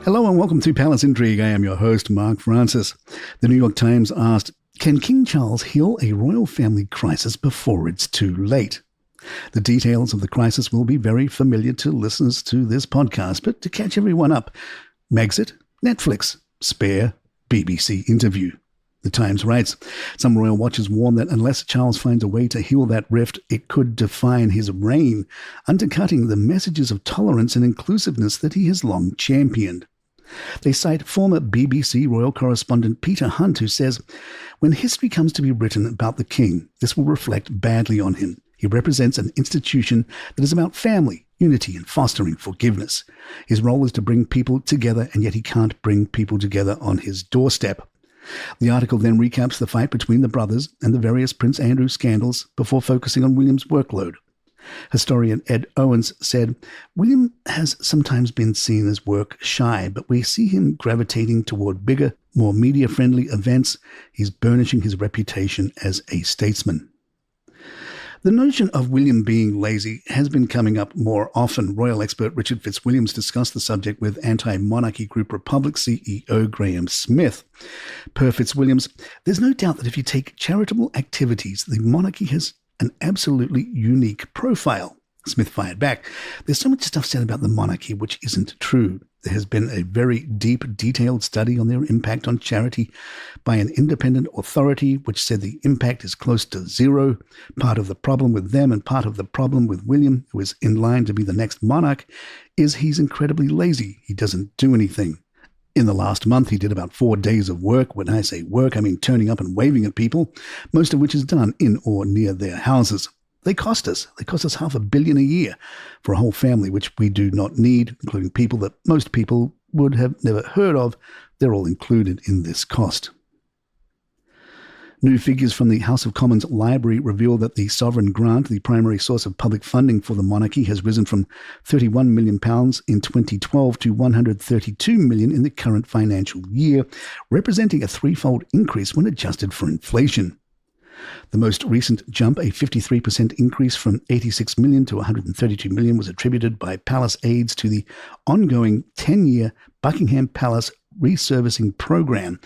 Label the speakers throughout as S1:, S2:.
S1: Hello and welcome to Palace Intrigue. I am your host, Mark Francis. The New York Times asked, can King Charles heal a royal family crisis before it's too late? The details of the crisis will be very familiar to listeners to this podcast, but to catch everyone up, Meghxit, Netflix, spare BBC interview. The Times writes, some royal watchers warn that unless Charles finds a way to heal that rift, it could define his reign, undercutting the messages of tolerance and inclusiveness that he has long championed. They cite former BBC royal correspondent Peter Hunt, who says, when history comes to be written about the king, this will reflect badly on him. He represents an institution that is about family, unity, and fostering forgiveness. His role is to bring people together, and yet he can't bring people together on his doorstep. The article then recaps the fight between the brothers and the various Prince Andrew scandals before focusing on William's workload. Historian Ed Owens said, William has sometimes been seen as work-shy, but we see him gravitating toward bigger, more media-friendly events. He's burnishing his reputation as a statesman. The notion of William being lazy has been coming up more often. Royal expert Richard Fitzwilliams discussed the subject with anti-monarchy group Republic CEO Graham Smith. Per Fitzwilliams, there's no doubt that if you take charitable activities, the monarchy has an absolutely unique profile. Smith fired back. There's so much stuff said about the monarchy which isn't true. There has been a very deep, detailed study on their impact on charity by an independent authority which said the impact is close to zero. Part of the problem with them and part of the problem with William, who is in line to be the next monarch, is he's incredibly lazy. He doesn't do anything. In the last month, he did about 4 days of work. When I say work, I mean turning up and waving at people, most of which is done in or near their houses. They cost us $500 million a year for a whole family, which we do not need, including people that most people would have never heard of. They're all included in this cost. New figures from the House of Commons Library reveal that the sovereign grant, the primary source of public funding for the monarchy, has risen from £31 million in 2012 to £132 million in the current financial year, representing a threefold increase when adjusted for inflation. The most recent jump, a 53% increase from 86 million to 132 million, was attributed by Palace aides to the ongoing 10-year Buckingham Palace resurfacing program,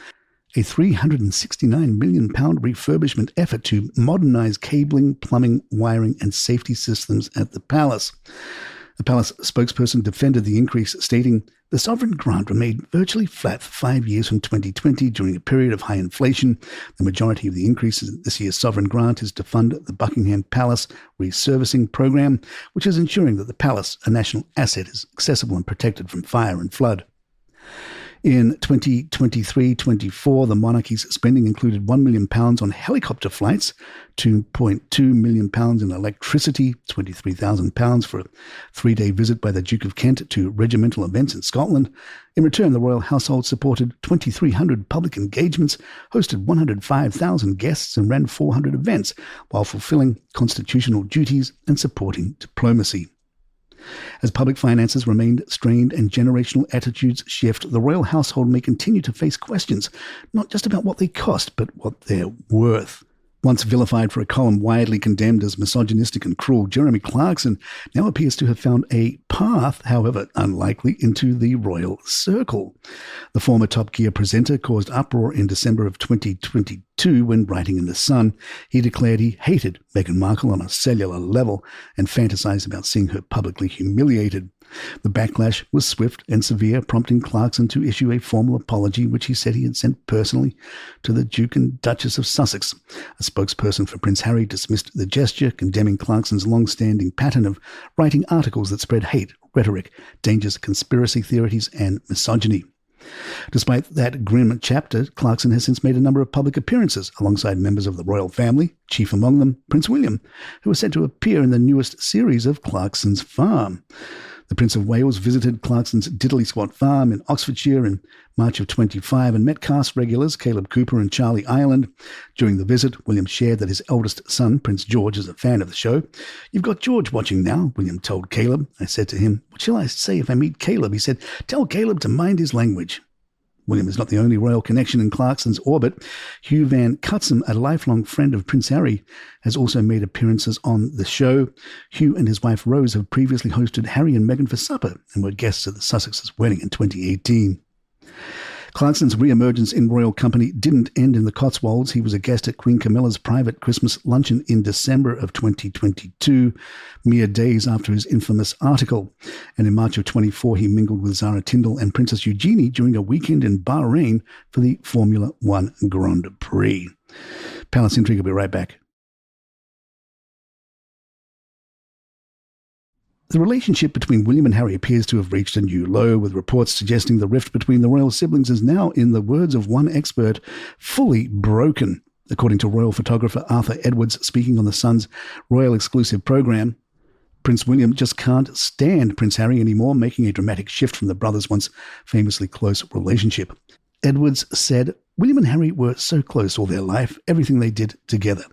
S1: a £369 million refurbishment effort to modernise cabling, plumbing, wiring and safety systems at the palace. The palace spokesperson defended the increase, stating, the sovereign grant remained virtually flat for 5 years from 2020 during a period of high inflation. The majority of the increases in this year's sovereign grant is to fund the Buckingham Palace resurfacing program, which is ensuring that the palace, a national asset, is accessible and protected from fire and flood. In 2023-24, the monarchy's spending included £1 million on helicopter flights, £2.2 million in electricity, £23,000 for a 3-day visit by the Duke of Kent to regimental events in Scotland. In return, the royal household supported 2,300 public engagements, hosted 105,000 guests and ran 400 events, while fulfilling constitutional duties and supporting diplomacy. As public finances remained strained and generational attitudes shift, the royal household may continue to face questions, not just about what they cost, but what they're worth. Once vilified for a column widely condemned as misogynistic and cruel, Jeremy Clarkson now appears to have found a path, however unlikely, into the royal circle. The former Top Gear presenter caused uproar in December of 2022 when writing in The Sun. He declared he hated Meghan Markle on a cellular level and fantasized about seeing her publicly humiliated. The backlash was swift and severe, prompting Clarkson to issue a formal apology, which he said he had sent personally to the Duke and Duchess of Sussex. A spokesperson for Prince Harry dismissed the gesture, condemning Clarkson's long-standing pattern of writing articles that spread hate, rhetoric, dangerous conspiracy theories, and misogyny. Despite that grim chapter, Clarkson has since made a number of public appearances alongside members of the royal family, chief among them Prince William, who is said to appear in the newest series of Clarkson's Farm. The Prince of Wales visited Clarkson's Diddley Squat farm in Oxfordshire in March of 25 and met cast regulars Caleb Cooper and Charlie Ireland. During the visit, William shared that his eldest son, Prince George, is a fan of the show. "You've got George watching now," William told Caleb. "I said to him, 'What shall I say if I meet Caleb?' He said, 'Tell Caleb to mind his language.'" William is not the only royal connection in Clarkson's orbit. Hugh Van Cutsem, a lifelong friend of Prince Harry, has also made appearances on the show. Hugh and his wife Rose have previously hosted Harry and Meghan for supper and were guests at the Sussexes' wedding in 2018. Clarkson's re-emergence in royal company didn't end in the Cotswolds. He was a guest at Queen Camilla's private Christmas luncheon in December of 2022, mere days after his infamous article. And in March of 24, he mingled with Zara Tindall and Princess Eugenie during a weekend in Bahrain for the Formula One Grand Prix. Palace Intrigue will be right back. The relationship between William and Harry appears to have reached a new low, with reports suggesting the rift between the royal siblings is now, in the words of one expert, fully broken. According to royal photographer Arthur Edwards, speaking on the Sun's royal exclusive program, Prince William just can't stand Prince Harry anymore, making a dramatic shift from the brothers' once famously close relationship. Edwards said, "William and Harry were so close all their life, everything they did together.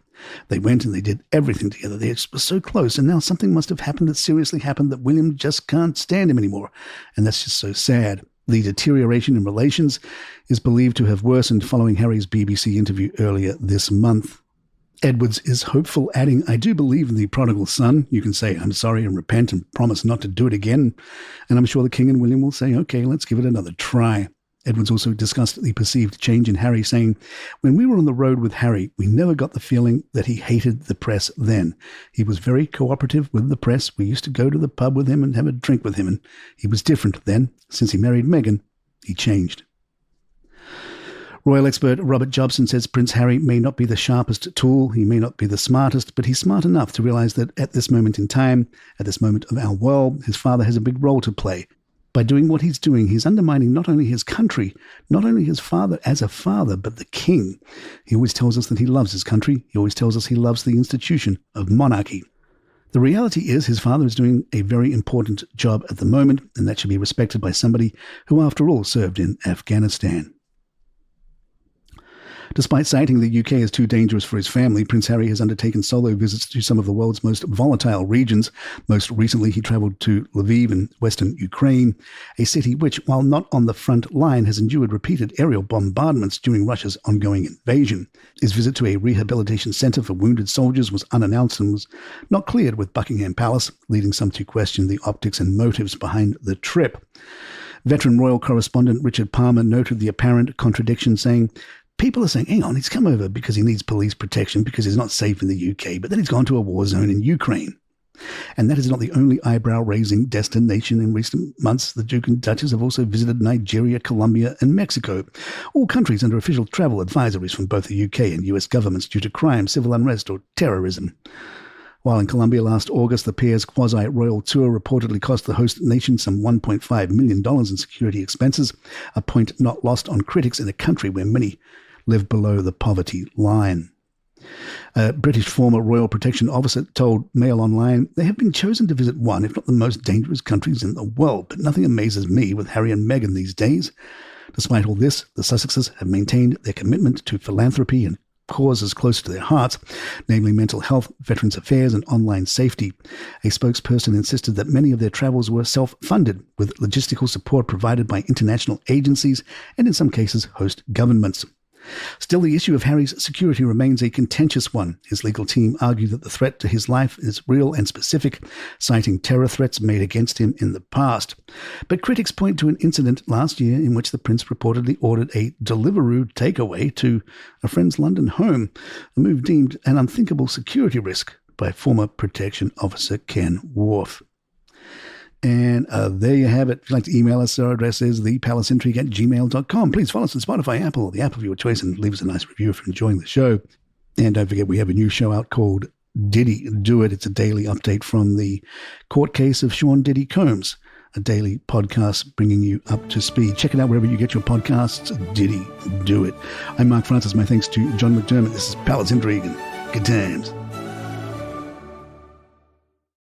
S1: They went and they did everything together. They were so close, and now something must have happened that seriously happened that William just can't stand him anymore. And that's just so sad." The deterioration in relations is believed to have worsened following Harry's BBC interview earlier this month. Edwards is hopeful, adding, "I do believe in the prodigal son. You can say, 'I'm sorry,' and repent and promise not to do it again. And I'm sure the King and William will say, 'Okay, let's give it another try.'" Edwards also discussed the perceived change in Harry, saying, "When we were on the road with Harry, we never got the feeling that he hated the press then. He was very cooperative with the press. We used to go to the pub with him and have a drink with him, and he was different then. Since he married Meghan, he changed." Royal expert Robert Jobson says Prince Harry may not be the sharpest tool, he may not be the smartest, but he's smart enough to realise that at this moment in time, at this moment of our world, his father has a big role to play. By doing what he's doing, he's undermining not only his country, not only his father as a father, but the king. He always tells us that he loves his country. He always tells us he loves the institution of monarchy. The reality is his father is doing a very important job at the moment, and that should be respected by somebody who, after all, served in Afghanistan. Despite citing the UK as too dangerous for his family, Prince Harry has undertaken solo visits to some of the world's most volatile regions. Most recently, he travelled to Lviv in western Ukraine, a city which, while not on the front line, has endured repeated aerial bombardments during Russia's ongoing invasion. His visit to a rehabilitation centre for wounded soldiers was unannounced and was not cleared with Buckingham Palace, leading some to question the optics and motives behind the trip. Veteran royal correspondent Richard Palmer noted the apparent contradiction, saying, "People are saying, hang on, he's come over because he needs police protection because he's not safe in the UK, but then he's gone to a war zone in Ukraine." And that is not the only eyebrow-raising destination in recent months. The Duke and Duchess have also visited Nigeria, Colombia, and Mexico, all countries under official travel advisories from both the UK and US governments due to crime, civil unrest, or terrorism. While in Colombia last August, the pair's quasi-royal tour reportedly cost the host nation some $1.5 million in security expenses, a point not lost on critics in a country where many live below the poverty line. A British former royal protection officer told Mail Online, "They have been chosen to visit one, if not the most dangerous countries in the world, but nothing amazes me with Harry and Meghan these days." Despite all this, the Sussexes have maintained their commitment to philanthropy and causes close to their hearts, namely mental health, veterans affairs, and online safety. A spokesperson insisted that many of their travels were self-funded, with logistical support provided by international agencies and in some cases host governments. Still, the issue of Harry's security remains a contentious one. His legal team argue that the threat to his life is real and specific, citing terror threats made against him in the past. But critics point to an incident last year in which the prince reportedly ordered a Deliveroo takeaway to a friend's London home, a move deemed an unthinkable security risk by former protection officer Ken Worf. And there you have it. If you'd like to email us, our address is thepalaceintrigue@gmail.com. Please follow us on Spotify, Apple, the app of your choice, and leave us a nice review if you're enjoying the show. And don't forget, we have a new show out called Did He Do It? It's a daily update from the court case of Sean Diddy Combs, a daily podcast bringing you up to speed. Check it out wherever you get your podcasts. Did He Do It? I'm Mark Francis. My thanks to John McDermott. This is Palace Intrigue, and good times.